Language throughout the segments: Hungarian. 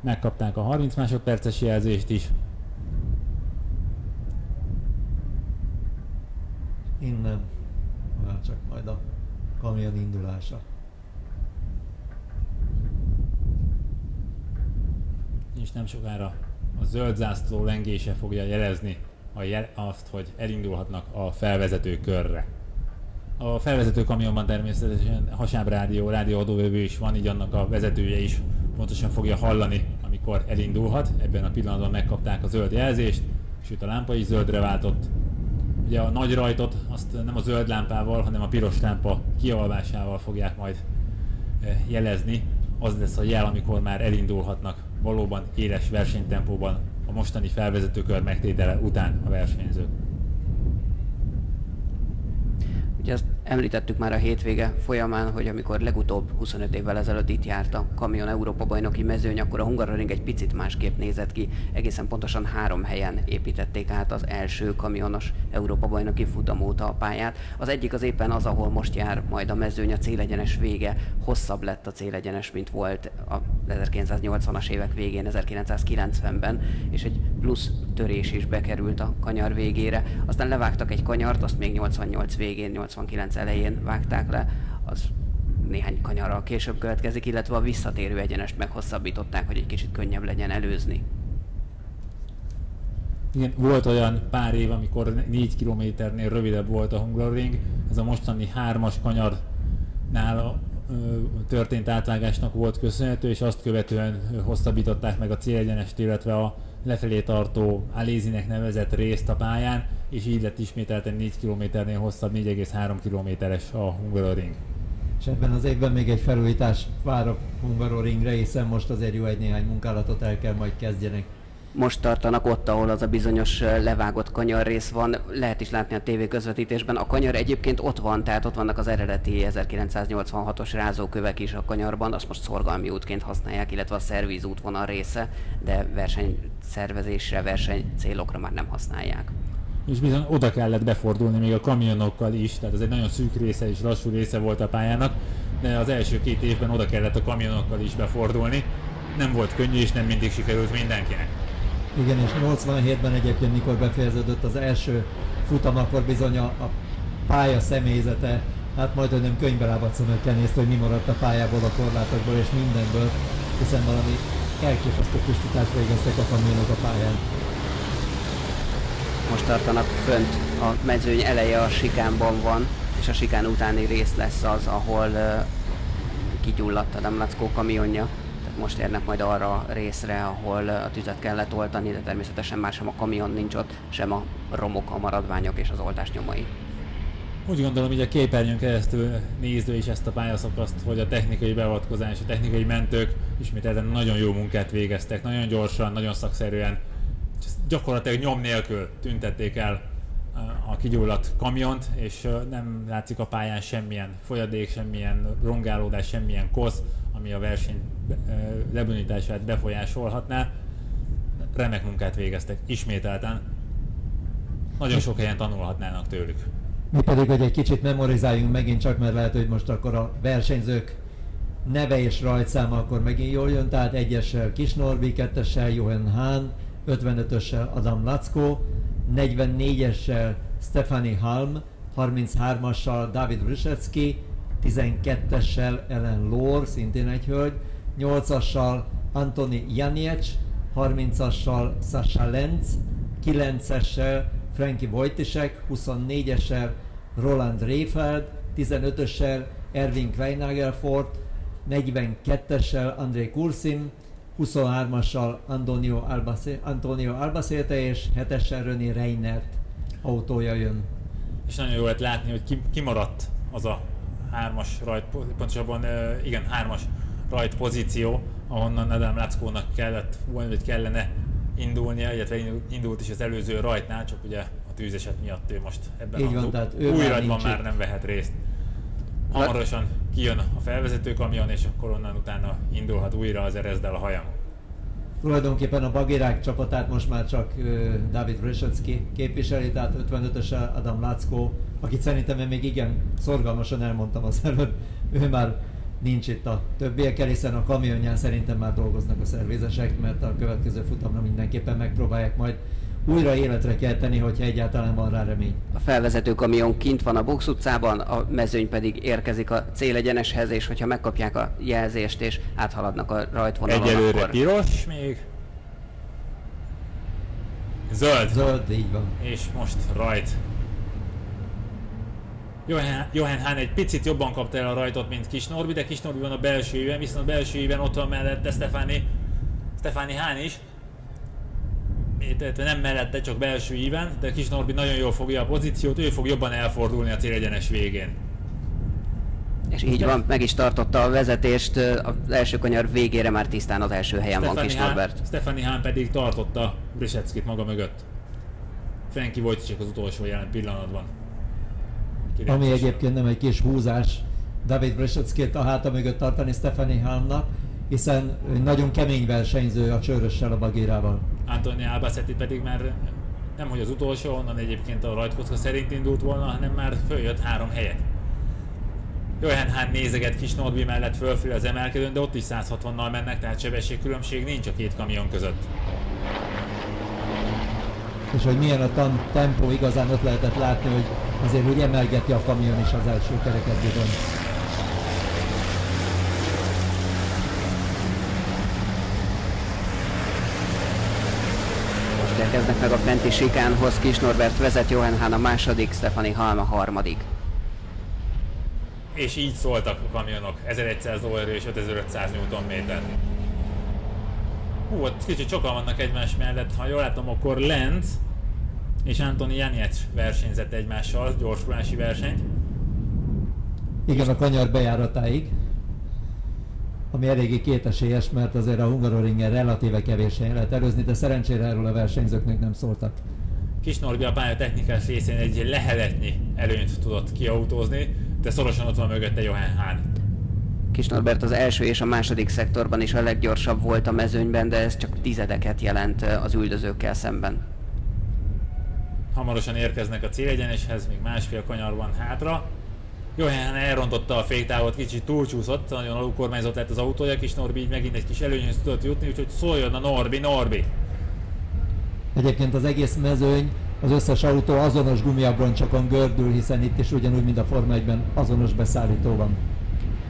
megkapták a 30 másodperces jelzést is. Innen már csak majd a kamion indulása. És nem sokára a zöld zászló lengése fogja jelezni azt, hogy elindulhatnak a felvezető körre. A felvezető kamionban természetesen hasábrádió, rádióadóvevő is van, így annak a vezetője is pontosan fogja hallani, amikor elindulhat. Ebben a pillanatban megkapták a zöld jelzést, sőt a lámpa is zöldre váltott. Ugye a nagy rajtot azt nem a zöld lámpával, hanem a piros lámpa kialvásával fogják majd jelezni. Az lesz a jel, amikor már elindulhatnak valóban éles versenytempóban a mostani felvezetőkör megtétele után a versenyzők. Ugye azt említettük már a hétvége folyamán, hogy amikor legutóbb 25 évvel ezelőtt itt járt a kamion Európa-bajnoki mezőny, akkor a Hungaroring egy picit másképp nézett ki. Egészen pontosan 3 helyen építették át az első kamionos Európa-bajnoki futam óta a pályát. Az egyik az éppen az, ahol most jár majd a mezőny, a célegyenes vége. Hosszabb lett a célegyenes, mint volt a 1980-as évek végén, 1990-ben, és egy plusz törés is bekerült a kanyar végére. Aztán levágtak egy kanyart, azt még 88 végén, 89 elején vágták le, az néhány kanyarral később következik, illetve a visszatérő egyenest meghosszabbították, hogy egy kicsit könnyebb legyen előzni. Igen, volt olyan pár év, amikor 4 kilométernél rövidebb volt a Hungaroring. Ez a mostani 3-as kanyarnál történt átvágásnak volt köszönhető, és azt követően hosszabbították meg a célegyenest, illetve a lefelé tartó Alézinek nevezett részt a pályán, és így lett ismételten 4 kilométernél hosszabb, 4,3 kilométeres a Hungaroring. És ebben az évben még egy felújítás vár a Hungaroringre, hiszen most azért jó egy néhány munkálatot el kell majd kezdjenek. Most tartanak ott, ahol az a bizonyos levágott kanyarrész van, lehet is látni a TV közvetítésben. A kanyar egyébként ott van, tehát ott vannak az eredeti 1986-os rázókövek is a kanyarban, azt most szorgalmi útként használják, illetve a szervíz útvonal része, de versenyszervezésre, versenycélokra már nem használják. És bizony oda kellett befordulni még a kamionokkal is, tehát ez egy nagyon szűk része és lassú része volt a pályának, de az első 2 évben oda kellett a kamionokkal is befordulni. Nem volt könnyű, és nem mindig sikerült mindenkinek. Igen, és 87-ben egyébként, mikor befejeződött az első futam, akkor bizony a pálya személyzete, hát majd nem könyvbe lábadt szemekkel nézte, hogy mi maradt a pályából, a korlátokból és mindenből, hiszen valami elképesztő pusztítást végeztek a kamionok a pályán. Most tartanak fönt, a mezőny eleje a sikánban van, és a sikán utáni rész lesz az, ahol kigyulladt Adam Laczko kamionja. Most érnek majd arra a részre, ahol a tüzet kellett oltani, de természetesen már sem a kamion nincs ott, sem a romok, a maradványok és az oltás nyomai. Úgy gondolom, hogy a képernyőn keresztül nézve is ezt a pályaszakaszt, hogy a technikai beavatkozás, a technikai mentők ismételten nagyon jó munkát végeztek, nagyon gyorsan, nagyon szakszerűen, gyakorlatilag nyom nélkül tüntették el a kigyulladt kamiont, és nem látszik a pályán semmilyen folyadék, semmilyen rongálódás, semmilyen kosz, ami a verseny lebonyolítását befolyásolhatná. Remek munkát végeztek, ismételten. Nagyon sok helyen tanulhatnának tőlük. Mi pedig, hogy egy kicsit memorizáljunk megint csak, mert lehet, hogy most akkor a versenyzők neve és rajtszáma akkor megint jól jön, tehát 1-essel Kis Norbi, 2-essel Johan Hahn, 55-össel Adam Laczko, 44-essel Stefanie Halm, 33-assal David Wrzecki, 12-essel Ellen Lohr, szintén egy hölgy, 8-assal Antoni Janiec, 30-assal Sascha Lenz, 9-essel Frankie Wojtyszek, 24-essel Roland Rehfeld, 15-össel Erwin Kleinhagelfort, 42-essel André Kursim, 23-assal Antonio Albacete és 7-essel René Reinert autója jön. És nagyon jó lehet látni, hogy kimaradt az a 3-as rajt, pontosabban igen, 3-as rajt pozíció, ahonnan Adam Laczkónak kellene indulnia, illetve indult is az előző rajtnál, csak ugye a tűzeset miatt ő most ebben új rajtban már nem vehet részt. Hamarosan kijön a felvezető kamion, és akkor onnan utána indulhat újra az Ereszdel a hajam. Tulajdonképpen a bagirák csapatát most már csak David Wrzecki képviseli, tehát 55-ös Adam Laczko, akit szerintem én még igen szorgalmasan elmondtam az előbb, ő már nincs itt a többiekkel, hiszen a kamionján szerintem már dolgoznak a szervizesek, mert a következő futamra mindenképpen megpróbálják majd újra életre kelteni, hogyha egyáltalán van rá remény. A felvezető kamion kint van a box utcában, a mezőny pedig érkezik a célegyeneshez, és hogyha megkapják a jelzést és áthaladnak a rajtvonalon, Egyelőre akkor... piros még. Zöld. Zöld, így van. És most rajt. Johan Hahn egy picit jobban kapta el a rajtot, mint Kis Norbi, de Kis Norbi van a belső íven, viszont a belső íven ott van mellette Stefani Hahn is. Nem mellette, csak belső íven, de Kis Norbi nagyon jól fogja a pozíciót, ő fog jobban elfordulni a célegyenes végén. És így van, meg is tartotta a vezetést, az első kanyar végére már tisztán az első helyen van Kis Norbert. Stefani Hahn pedig tartotta Brzezinskit maga mögött. Frankie Wojciech az utolsó jelen pillanatban. Ami egyébként nem egy kis húzás David Brzezinskit a háta mögött tartani Stefani Hahnnak, hiszen nagyon kemény versenyző a Csőrössel, a Bagirával. Antonio Albacete pedig már nemhogy az utolsó, onnan egyébként a rajtkocka szerint indult volna, hanem már följött 3 helyet. Johan Hahn nézeget Kis Norbi mellett fölfelé az emelkedőn, de ott is 160-nal mennek, tehát sebességkülönbség nincs a két kamion között. És hogy milyen a tempó, igazán ott lehetett látni, hogy azért úgy emelgeti a kamion is az első kereket bizony. Most érkeznek meg a fenti sikánhoz, Kis Norbert vezet, Johan Hahn a második, Stefani Hahn a harmadik. És így szóltak a kamionok, 1100 lóerő és 5500 Nm. Ott kicsit sokan vannak egymás mellett, ha jól látom, akkor Lenz és Antoni Janiec versenyzett egymással, gyorsulási versenyt. Igen, a kanyar bejáratáig, ami eléggé kétesélyes, mert azért a Hungaroringen relatíve kevés helyen lehet előzni, de szerencsére erről a versenyzőknek nem szóltak. Kis Norbi a pálya technikás részén egy leheletnyi előnyt tudott kiautózni, de szorosan ott van mögötte Johan Hahn. Kis Norbert az első és a második szektorban is a leggyorsabb volt a mezőnyben, de ez csak tizedeket jelent az üldözőkkel szemben. Hamarosan érkeznek a célegyeneshez, még másfél kanyar van hátra. Johan Hahn elrontotta a féktávot, kicsit túlcsúszott, nagyon alulkormányzott lett az autója, Kis Norbi így megint egy kis előnyhöz tudott jutni, úgyhogy szóljon a Norbi! Egyébként az egész mezőny, az összes autó azonos gumiabroncsokon gördül, hiszen itt is ugyanúgy, mint a Forma 1-ben azonos beszállító van.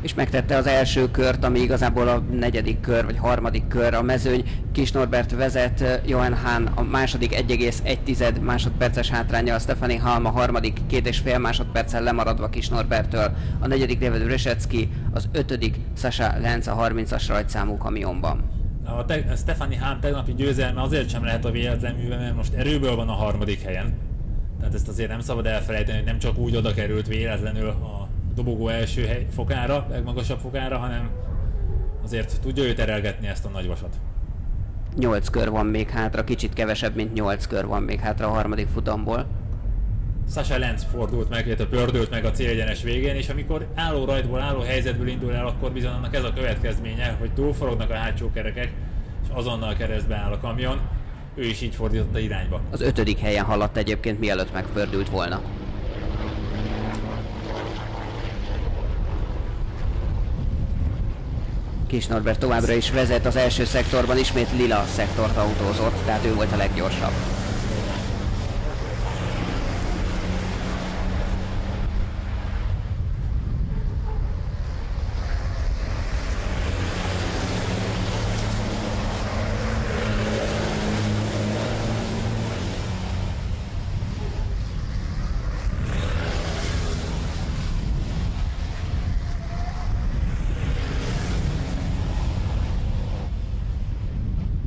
És megtette az első kört, ami igazából a negyedik kör, vagy harmadik kör a mezőny. Kis Norbert vezet, Johan Hahn a második 1,1 másodperces hátránnyal, Stefani Hahn a harmadik 2,5 másodperccel lemaradva Kis Norberttől, a negyedik David Brzezinski, az ötödik Sasha Lenz a 30-as rajtszámú kamionban. A Stefani Hahn tegnapi győzelme azért sem lehet a véletlen műve, mert most erőből van a harmadik helyen. Tehát ezt azért nem szabad elfelejteni, hogy nem csak úgy oda került véletlenül a dobogó első fokára, legmagasabb fokára, hanem azért tudja ő terelgetni ezt a nagyvasat. 8 kör van még hátra, kicsit kevesebb, mint 8 kör van még hátra a harmadik futamból. Sasha Lenz fordult meg, illetve pördült meg a célegyenes végén, és amikor álló rajtból, álló helyzetből indul el, akkor bizony annak ez a következménye, hogy túlforognak a hátsó kerekek, és azonnal keresztbe áll a kamion. Ő is így fordított a irányba. Az 5. helyen haladt egyébként, mielőtt megpördült volna. Kis Norbert továbbra is vezet, az első szektorban ismét lila szektort autózott, tehát ő volt a leggyorsabb.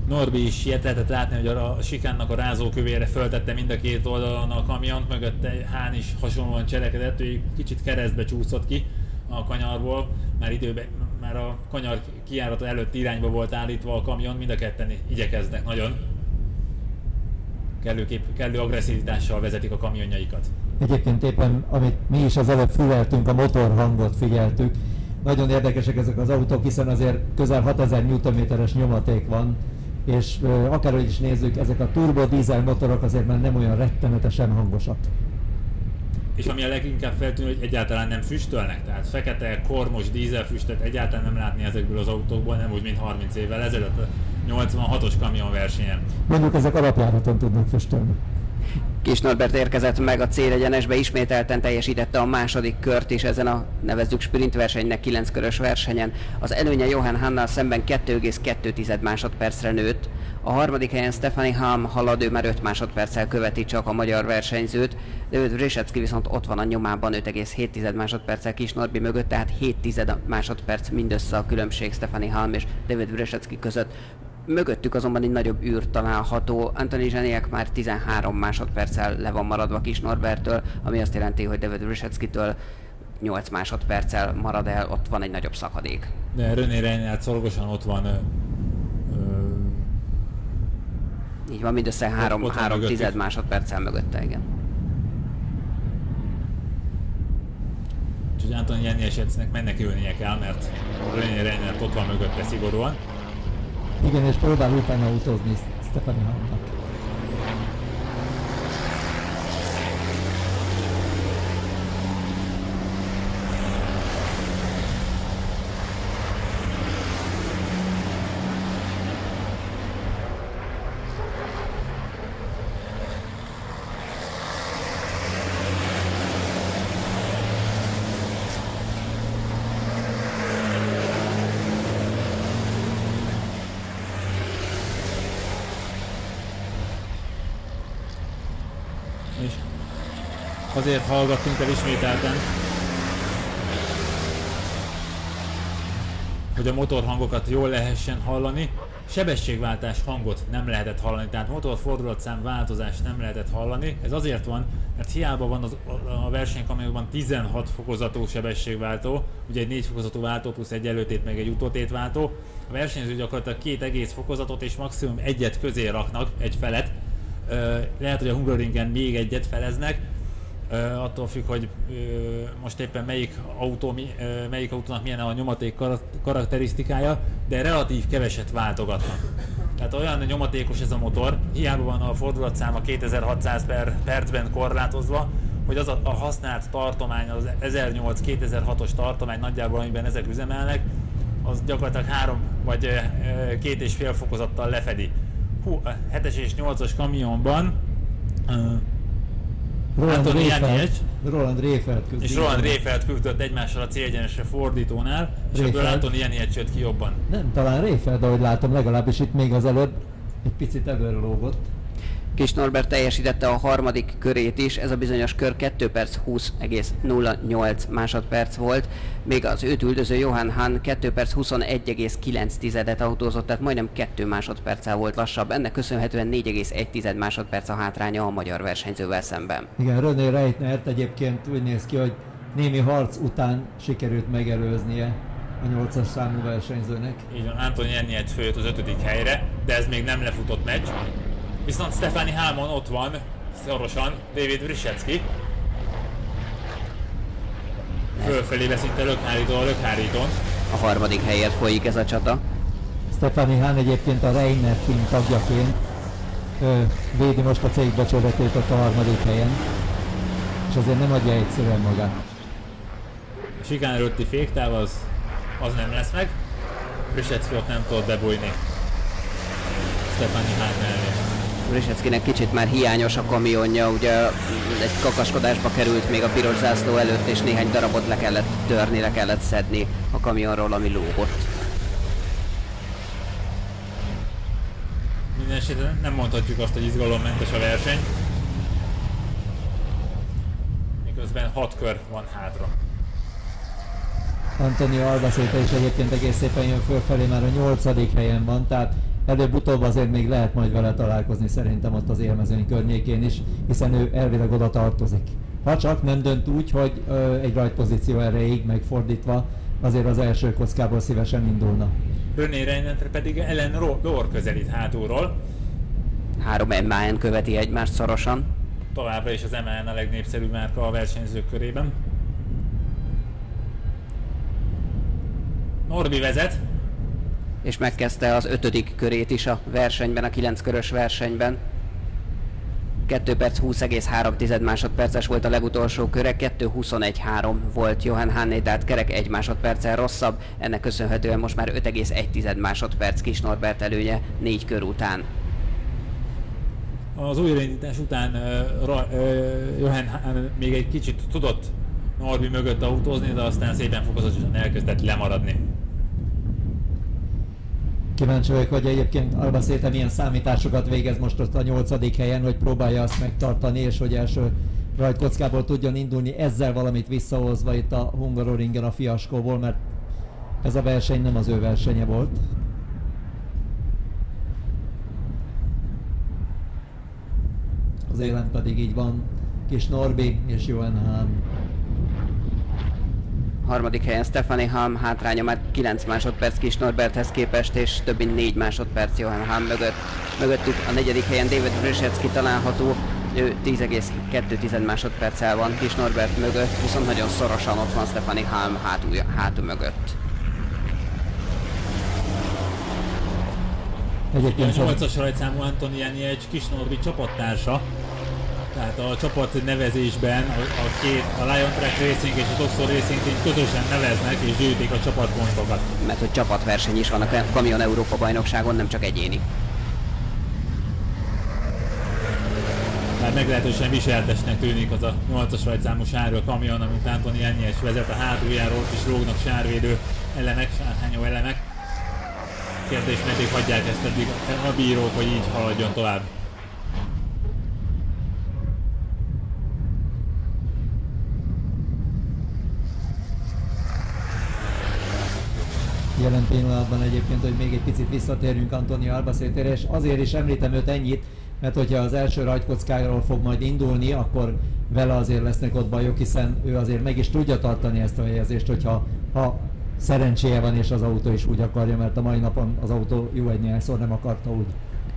Norbi is ilyet lehetett látni, hogy a sikánnak a rázókövére föltette mind a két oldalon a kamiont, mögötte Hahn is hasonlóan cselekedett, ő kicsit keresztbe csúszott ki a kanyarból, már a kanyar kijárata előtt irányba volt állítva a kamion, mind a ketten igyekeznek nagyon. Kellő agresszivitással vezetik a kamionjaikat. Egyébként éppen, amit mi is az előbb füleltünk, a motorhangot figyeltük. Nagyon érdekesek ezek az autók, hiszen azért közel 6000 Nm-es nyomaték van, és akárhogy is nézzük, ezek a turbo dízel motorok azért már nem olyan rettenetesen hangosak. És ami a leginkább feltűnő, hogy egyáltalán nem füstölnek, tehát fekete, kormos dízelfüstöt egyáltalán nem látni ezekből az autókból, nem úgy, mint 30 évvel ezelőtt a 86-os kamionversenyen. Mondjuk ezek alapjáraton tudnak füstölni. Kis Norbert érkezett meg a célegyenesbe, ismételten teljesítette a második kört is ezen a nevezzük sprintversenynek 9 körös versenyen. Az előnye Johan Hannal szemben 2,2 másodpercre nőtt. A harmadik helyen Stefanie Halm halad, ő már 5 másodperccel követi csak a magyar versenyzőt. David Wrzecki viszont ott van a nyomában 5,7 másodperccel Kis Norbi mögött, tehát 7 másodperc mindössze a különbség Stefanie Halm és David Wrzecki között. Mögöttük azonban egy nagyobb űr található. Anthony Zseniek már 13 másodperccel le van maradva Kis Norberttől, ami azt jelenti, hogy David Wrzeckitől 8 másodperccel marad el, ott van egy nagyobb szakadék. De René Reinhardt szorosan ott van. Így van, mindössze 3 másodperccel mögötte, igen. Úgyhogy Anthony Jeniesecnek menekülnie kell, mert René Reinhardt ott van mögötte szigorúan. Igen, és próbál utána utózni Stefanie Halmnak. És azért hallgattunk el ismételten, hogy a motorhangokat jól lehessen hallani. Sebességváltás hangot nem lehetett hallani, tehát motorfordulatszám változást nem lehetett hallani. Ez azért van, mert hiába van a versenykamionokban 16 fokozatú sebességváltó, ugye egy 4 fokozatú váltó plusz egy előtét meg egy utótétváltó. A versenyző gyakorlatilag 2 egész fokozatot és maximum egyet közé raknak, egy felet. Lehet, hogy a Hungaroringen még egyet feleznek, attól függ, hogy most éppen melyik autónak milyen a nyomaték karakterisztikája, de relatív keveset váltogatnak. Tehát olyan nyomatékos ez a motor, hiába van a fordulatszáma 2600 per percben korlátozva, hogy az a használt tartomány, az 1008-2006-os tartomány nagyjából, amiben ezek üzemelnek, az gyakorlatilag 3 vagy 2,5 fokozattal lefedi. 7-es és 8-as kamionban Roland Réfelt küldött egymással a célegyenesre fordítónál, és ebből Anthony Jeniec jött ki jobban. Nem, talán Réfelt, ahogy látom, legalábbis itt még az előbb egy picit ebből lógott. Kis Norbert teljesítette a harmadik körét is, ez a bizonyos kör 2 perc 20,08 másodperc volt, még az őt üldöző Johan Hahn 2 perc 21,9 autózott, tehát majdnem 2 másodperccel volt lassabb, ennek köszönhetően 4,1 másodperc a hátránya a magyar versenyzővel szemben. Igen, René Reinhardt egyébként úgy néz ki, hogy némi harc után sikerült megelőznie a 8-as számú versenyzőnek. Így van, Anthony Jeniec följött az 5. helyre, de ez még nem lefutott meccs. Viszont Stefanie Halmon ott van, szorosan, David Wrzecki. Fölfelé beszinte lökhárítón. A harmadik helyért folyik ez a csata. Stefanie Hahn egyébként a Reinhardt team tagjaként védi most a cégbecsületét ott a harmadik helyen. És azért nem adja egyszerűen magát. A sikán előtti féktáv az nem lesz meg. Wrzecki ott nem tudott bebújni Stefanie Hahn mellé. Wrzeckinek kicsit már hiányos a kamionja, ugye egy kakaskodásba került még a piros zászló előtt, és néhány darabot le kellett törni, le kellett szedni a kamionról, ami lógott. Mindenesetre nem mondhatjuk azt, hogy izgalommentes a verseny. Miközben 6 kör van hátra. Antonio Albacete is egyébként egész szépen jön fölfelé, már a 8. helyen van, tehát előbb-utóbb azért még lehet majd vele találkozni szerintem ott az élmezőny környékén is, hiszen ő elvileg oda tartozik. Ha csak nem dönt úgy, hogy egy rajtpozíció erejéig megfordítva azért az első kockából szívesen indulna. René Reinhardt pedig Ellen Lohr közelít hátulról. 3 MAN követi egymást szorosan. Továbbra is az MAN a legnépszerűbb márka a versenyzők körében. Norbi vezet. És megkezdte az 5. körét is a versenyben, a 9 körös versenyben. 2 perc 20,3 másodperces volt a legutolsó köre, 2.21.3 volt Johan Hanné, tehát kerek 1 másodperccel rosszabb, ennek köszönhetően most már 5,1 másodperc Kis Norbert előnye 4 kör után. Az újraindítás után Johan Hahn még egy kicsit tudott Norbi mögött autózni, de aztán szépen fokozatosan elkezdett lemaradni. Kíváncsi vagyok, hogy egyébként Albacete milyen számításokat végez most ott a 8. helyen, hogy próbálja azt megtartani, és hogy első rajtkockából tudjon indulni, ezzel valamit visszahozva itt a Hungaroringen a fiaskóból, mert ez a verseny nem az ő versenye volt. Az élen pedig így van Kis Norbi és Johan Hahn. Harmadik helyen Stefanie Halm, hátránya már 9 másodperc Kis Norberthez képest, és több mint 4 másodperc Johan Hahn mögött. Mögöttük a negyedik helyen David Brzezicki található, ő 10,2 másodperccel van Kis Norbert mögött, viszont nagyon szorosan ott van Stefanie Halm hátul mögött. Egyébként a 8-as rajtszámú Antoniani egy Kis Norbi csapattársa, tehát a csapat nevezésben a Lion Track Racing és a Doxor Racing Team közösen neveznek és gyűjtik a csapatpontokat. Mert hogy csapatverseny is van a Kamion Európa bajnokságon, nem csak egyéni. Már meglehetősen viseltesnek tűnik az a 8-as rajtszámú sárga kamion, amit Antoniani is vezet, a hátuljáról is lógnak sárvédő elemek, sárhányó elemek. Kérdés, meddig hagyják ezt eddig a bírók, hogy így haladjon tovább. Jelen pillanatban egyébként, hogy még egy picit visszatérjünk Antonio Albacetére, és azért is említem őt ennyit, mert hogyha az első rajtkockáról fog majd indulni, akkor vele azért lesznek ott bajok, hiszen ő azért meg is tudja tartani ezt a helyezést, hogyha szerencséje van és az autó is úgy akarja, mert a mai napon az autó jó egy néhányszor nem akarta úgy.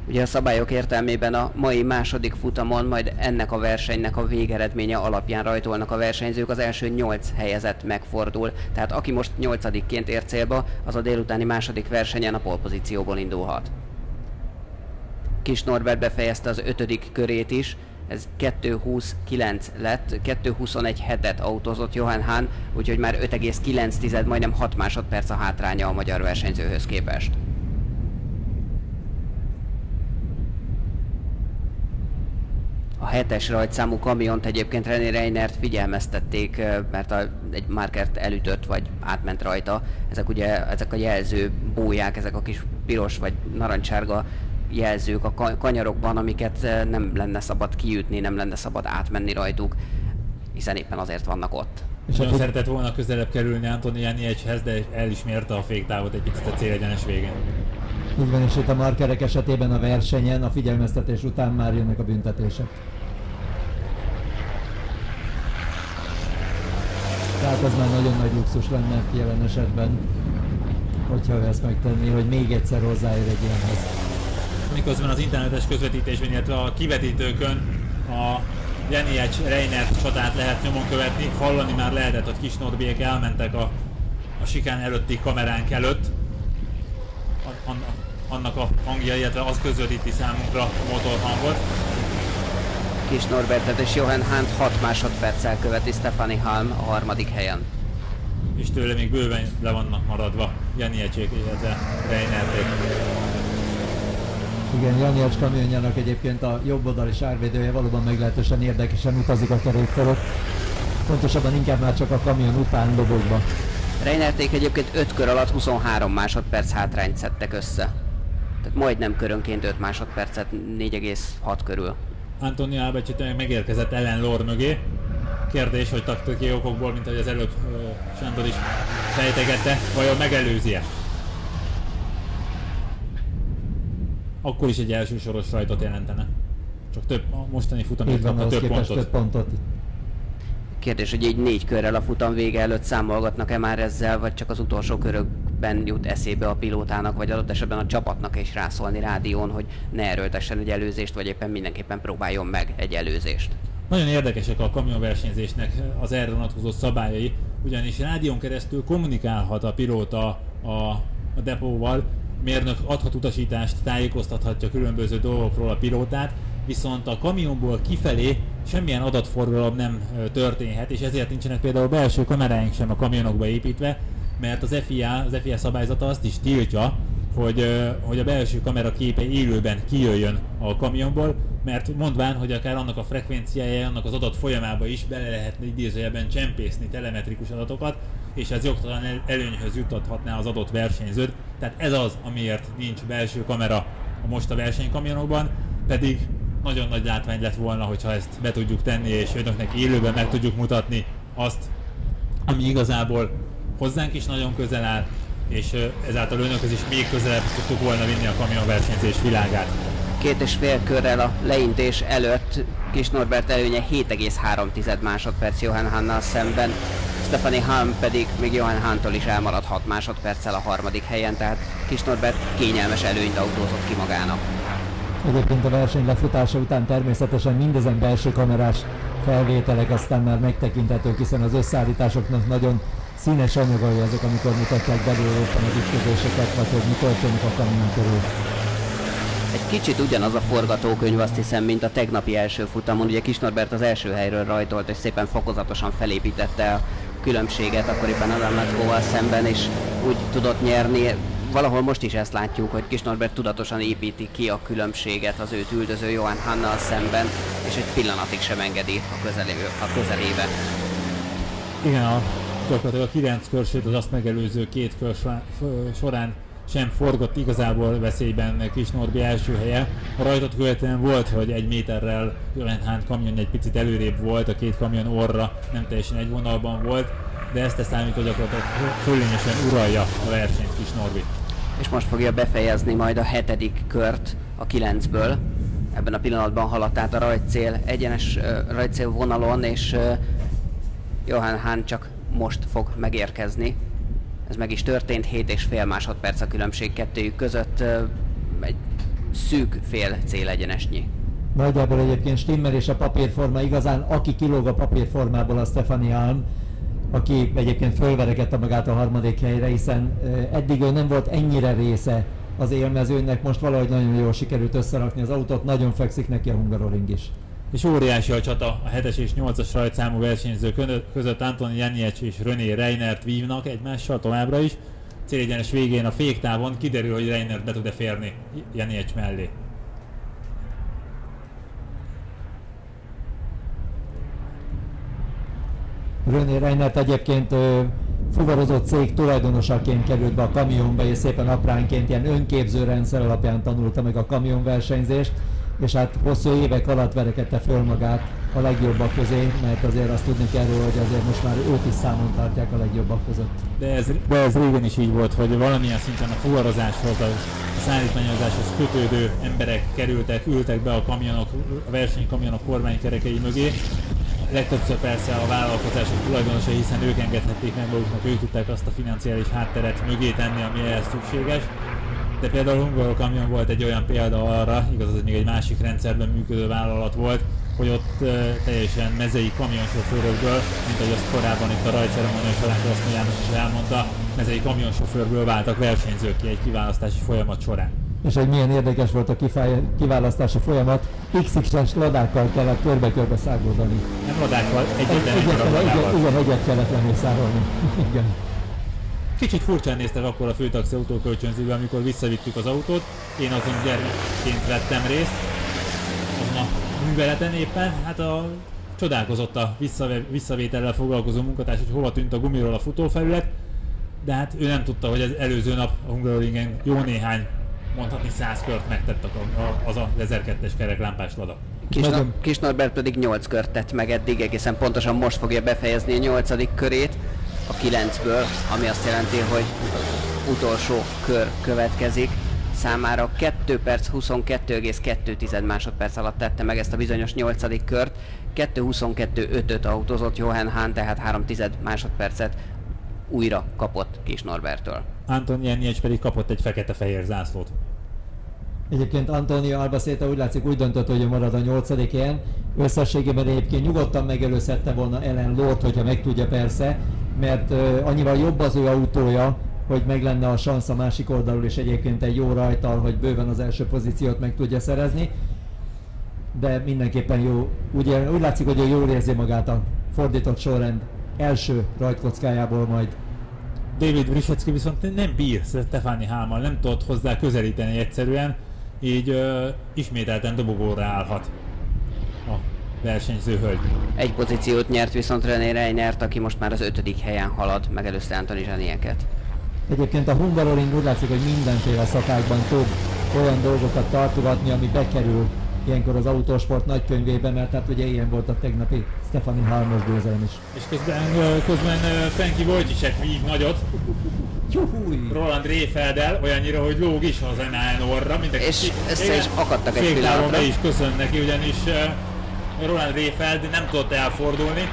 Ugye a szabályok értelmében a mai második futamon majd ennek a versenynek a végeredménye alapján rajtolnak a versenyzők, az első 8 helyezett megfordul. Tehát aki most 8-ként ér célba, az a délutáni második versenyen a pole-pozícióból indulhat. Kis Norbert befejezte az 5. körét is, ez 2.20.9 lett, 2.21.7-et autózott Johan Hahn, úgyhogy már 5,9, majdnem 6 másodperc a hátránya a magyar versenyzőhöz képest. A 7-es rajtszámú kamiont egyébként René Reinert figyelmeztették, mert egy markert elütött vagy átment rajta. Ezek a jelző bóják, ezek a kis piros vagy narancsárga jelzők a kanyarokban, amiket nem lenne szabad kiütni, nem lenne szabad átmenni rajtuk, hiszen éppen azért vannak ott. És nagyon szeretett volna közelebb kerülni Antoniani egyhez, de el is mérte a féktávot egy picit a célegyenes végén. Így van, és itt a markerek esetében a versenyen, a figyelmeztetés után már jönnek a büntetések. Tehát ez már nagyon nagy luxus lenne jelen esetben, hogyha ő ezt megtenné, hogy még egyszer hozzáér egy ilyenhez. Miközben az internetes közvetítésben, illetve a kivetítőkön a Janiec Reinert csatát lehet nyomon követni, hallani már lehetett, hogy Kis Norbiék elmentek a sikán előtti kameránk előtt. Annak a hangja, illetve az közvetíti számunkra a motorhangot. Kis Norbertet és Johan Hahn 6 másodperccel követi Stefanie Halm a 3. helyen. És tőle még bőven le vannak maradva Janiecsék, illetve Reinerték. Igen, Janiec kamionjának egyébként a jobb oldali sárvédője valóban meglehetősen érdekesen utazik a kerék fölött. Pontosabban inkább már csak a kamion után lobogva. Reinerték egyébként 5 kör alatt 23 másodperc hátrányt szedtek össze. Tehát majdnem körönként 5 másodpercet, 4,6 körül. Antonio Albacete megérkezett Ellen Lor mögé. Kérdés, hogy taktikai okokból, mint ahogy az előbb Sándor is fejtegette, vajon megelőzi-e? Akkor is egy első soros rajtot jelentene. Csak több, a mostani futamért kapna több pontot. Kérdés, hogy így 4 körrel a futam vége előtt számolgatnak-e már ezzel, vagy csak az utolsó körökben jut eszébe a pilótának, vagy adott esetben a csapatnak is rászólni rádión, hogy ne erőltessen egy előzést, vagy éppen mindenképpen próbáljon meg egy előzést. Nagyon érdekesek a kamionversenyzésnek az erre vonatkozó szabályai, ugyanis rádión keresztül kommunikálhat a pilóta a depóval, mérnök adhat utasítást, tájékoztathatja különböző dolgokról a pilótát, viszont a kamionból kifelé semmilyen adatforgalom nem történhet, és ezért nincsenek például belső kameráink sem a kamionokba építve, mert az FIA szabályzata azt is tiltja, hogy a belső kamera képe élőben kijöjjön a kamionból, mert mondván, hogy akár annak a frekvenciája, annak az adat folyamába is bele lehetne idézőjelben csempészni telemetrikus adatokat, és ez jogtalan előnyhöz juttathatná az adott versenyzőt. Tehát ez az, amiért nincs belső kamera most a versenykamionokban, pedig nagyon nagy látvány lett volna, hogyha ezt be tudjuk tenni, és önöknek élőben meg tudjuk mutatni azt, ami igazából hozzánk is nagyon közel áll, és ezáltal önökhöz is még közelebb tudtuk volna vinni a kamionversenyzés világát. 2,5 körrel a leintés előtt Kis Norbert előnye 7,3 másodperc Johan Hannal szemben, Stephanie Halm pedig még Johan Hantól is elmaradt 6 másodperccel a harmadik helyen, tehát Kis Norbert kényelmes előnyt autózott ki magának. Egyébként a verseny lefutása után természetesen mindezen belső kamerás felvételek aztán már megtekinthetők, hiszen az összeállításoknak nagyon színes anyagai azok, amikor mutatják belőle éppen az ütközéseket, vagy hogy mi történik a kamion körül. Egy kicsit ugyanaz a forgatókönyv, azt hiszem, mint a tegnapi első futamon. Ugye Kis Norbert az első helyről rajtolt, és szépen fokozatosan felépítette a különbséget akkoriban Adam Latkóval szemben, és úgy tudott nyerni. Valahol most is ezt látjuk, hogy Kis Norbert tudatosan építi ki a különbséget az őt üldöző Johan Hannal szemben, és egy pillanatig sem engedi a közelébe. Igen, gyakorlatilag a 9 körsét az azt megelőző 2 kör során sem forgott igazából veszélyben Kis Norbi első helye. A rajtot követően volt, hogy 1 méterrel Johan Hahn kamionja egy picit előrébb volt, a két kamion orra nem teljesen egy vonalban volt, de ezt számít, hogy gyakorlatilag fölényesen uralja a versenyt Kis Norbi. És most fogja befejezni majd a 7. kört a 9-ből. Ebben a pillanatban haladt át a rajtcél egyenes rajtcél vonalon, és Johan Hahn csak most fog megérkezni. Ez meg is történt, 7,5 másodperc a különbség kettőjük között, egy szűk fél célegyenesnyi. Nagyjából egyébként stimmel, és a papírforma igazán, aki kilóg a papírformából, a Stephanie Halm, aki egyébként fölverekedte magát a harmadik helyre, hiszen eddig ő nem volt ennyire része az élmezőnek, most valahogy nagyon jól sikerült összerakni az autót, nagyon fekszik neki a Hungaroring is. És óriási a csata a 7-es és 8-as rajtszámú versenyző között. Antoni Janiec és René Reinert vívnak egymással továbbra is. Célegyenes végén a féktávon kiderül, hogy Reinert be tud-e férni Janiec mellé. René Reinert egyébként fuvarozott cég tulajdonosaként került be a kamionba, és szépen apránként ilyen önképző rendszer alapján tanulta meg a kamionversenyzést, és hát hosszú évek alatt verekedte föl magát a legjobbak közé, mert azért azt tudni kell róla, hogy azért most már őt is számon tartják a legjobbak között. De ez régen is így volt, hogy valamilyen szinten a fuvarozáshoz, a szállítmányozáshoz kötődő emberek ültek be a versenykamionok kormánykerekei mögé. Legtöbbször persze a vállalkozások tulajdonosai, hiszen ők engedhették meg maguknak, ők tudták azt a financiális hátteret mögé tenni, ami ehhez szükséges. De például Hungarokamion volt egy olyan példa arra, igaz, ez még egy másik rendszerben működő vállalat volt, hogy ott teljesen mezei kamionsofőrökből, mint ahogy azt korábban itt a rajtceremónia során Kraszny János is elmondta, mezei kamionsofőrből váltak versenyzők ki egy kiválasztási folyamat során. És hogy milyen érdekes volt a kiválasztási folyamat, XX-es ladákkal kellett körbe-körbe száguldani. Nem ladákkal, egyetlen. Igen, egyet kellett lemészárolni. Igen. Kicsit furcsán néztek akkor a főtaxi autókölcsönzőbe, amikor visszavittük az autót. Én azon gyermekként vettem részt azon a műveleten éppen. Hát csodálkozott a visszavétellel foglalkozó munkatárs, hogy hova tűnt a gumiról a futófelület. De hát ő nem tudta, hogy az előző nap a Hungaroringen jó néhány, mondhatni 100 kört megtett az a 1002-es kereklámpás lada. Kis Norbert pedig 8 kört tett meg eddig, egészen pontosan most fogja befejezni a 8. körét a 9-ből, ami azt jelenti, hogy utolsó kör következik. Számára 2 perc 22,2 másodperc alatt tette meg ezt a bizonyos 8. kört. 2.22.5-öt autózott Johan Hahn, tehát 3 másodpercet újra kapott Kis Norberttől. Antoni Janiec pedig kapott egy fekete-fehér zászlót. Egyébként Antonio Albacete úgy látszik úgy döntött, hogy marad a 8. helyen. Összességében egyébként nyugodtan megelőzhette volna Ellen Lord, hogyha meg tudja persze, mert annyival jobb az ő autója, hogy meg lenne a sansz a másik oldalról, és egyébként egy jó rajttal, hogy bőven az első pozíciót meg tudja szerezni. de mindenképpen jó. Úgy látszik, hogy ő jól érzi magát a fordított sorrend első rajtkockájából majd. David Wrzecki viszont nem bír Stefani Halmal, nem tudott hozzá közelíteni egyszerűen, így ismételten dobogóra állhat a versenyző hölgy. Egy pozíciót nyert viszont René Reinert, aki most már az 5. helyen halad, megelőzte Anthony Zsanieket. Egyébként a Hungaroring úgy látszik, hogy mindenféle szakákban tud olyan dolgokat tartogatni, ami bekerül ilyenkor az autósport nagykönyvébe, mert hát ugye ilyen volt a tegnapi Stefani Halmos győzelem is. És közben Frankie Wojciech víg nagyot. Juhúj! Roland Réfelddel olyannyira, hogy lóg is az MAN orra. És össze is akadtak egy pillanatra. Be is köszön neki, ugyanis Roland Réfeld nem tudott elfordulni.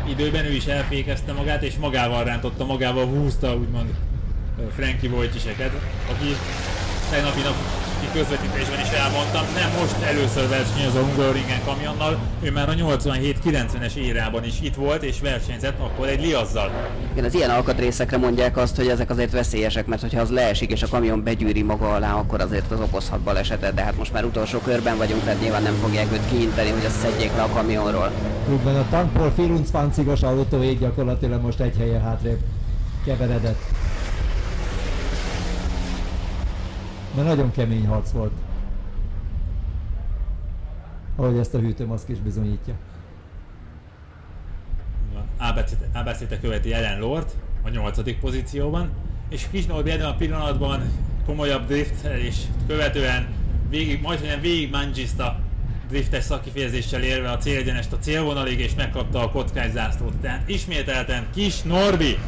Időben ő is elfékezte magát, és magával rántotta, magával húzta úgymond Frankie Wojciecheket, aki tegnapi napi közvetítésben is elmondtam, nem most először versenyez a Hungaroringen kamionnal, ő már a 87-90-es érában is itt volt és versenyzett akkor egy Liazzal. Igen, az ilyen alkatrészekre mondják azt, hogy ezek azért veszélyesek, mert hogyha az leesik és a kamion begyűri maga alá, akkor azért az okozhat balesetet, de hát most már utolsó körben vagyunk, tehát nyilván nem fogják őt kiinteni, hogy azt szedjék le a kamionról. Úgy van, a tankból 24-os autó így gyakorlatilag most egy helyen hátrébb keveredett. De nagyon kemény harc volt. Ahogy ezt a hűtőmaszk is bizonyítja. ABC-te követi Ellen Lord a 8. pozícióban, és Kis Norbi ebben a pillanatban komolyabb drift és követően majdnem végig Manchista driftes szakkifejezéssel érve a célegyenest a célvonalig és megkapta a kockás zászlót. Tehát ismételten Kis Norbi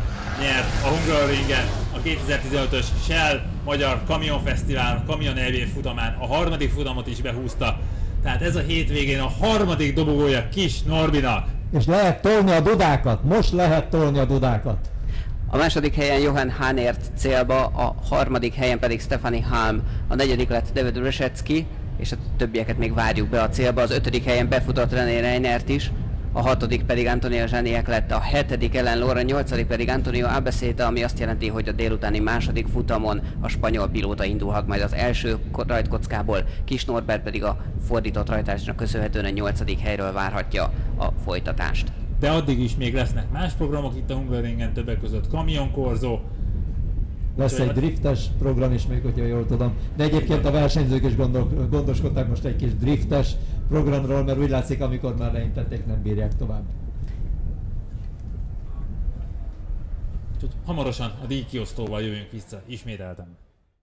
nyert a Hungaroringen a 2015-ös Shell Magyar Kamionfesztivál Kamion EB futamán. A 3. futamot is behúzta. Tehát ez a hétvégén a 3. dobogója Kis Norbinak. És lehet tolni a dudákat, most lehet tolni a dudákat. A 2. helyen Johan Hahn ért célba, a 3. helyen pedig Stefani Halm, a 4. lett David Wrzecki, és a többieket még várjuk be a célba. Az 5. helyen befutott René Reinert is, a 6. pedig Antonio Zsaniek lett, a 7. Ellen Lord, a 8. pedig Antonio Albacete, ami azt jelenti, hogy a délutáni 2. futamon a spanyol pilóta indulhat majd az első rajtkockából, Kis Norbert pedig a fordított rajtásnak köszönhetően a 8. helyről várhatja a folytatást. De addig is még lesznek más programok itt a Hungaroringen, többek között kamionkorzó. Lesz egy driftes program is még, hogyha jól tudom. De egyébként a versenyzők is gondoskodtak most egy kis driftes programról, mert úgy látszik, amikor már leintették, nem bírják tovább. Hamarosan a díjkiosztóval jövünk vissza, ismételtem.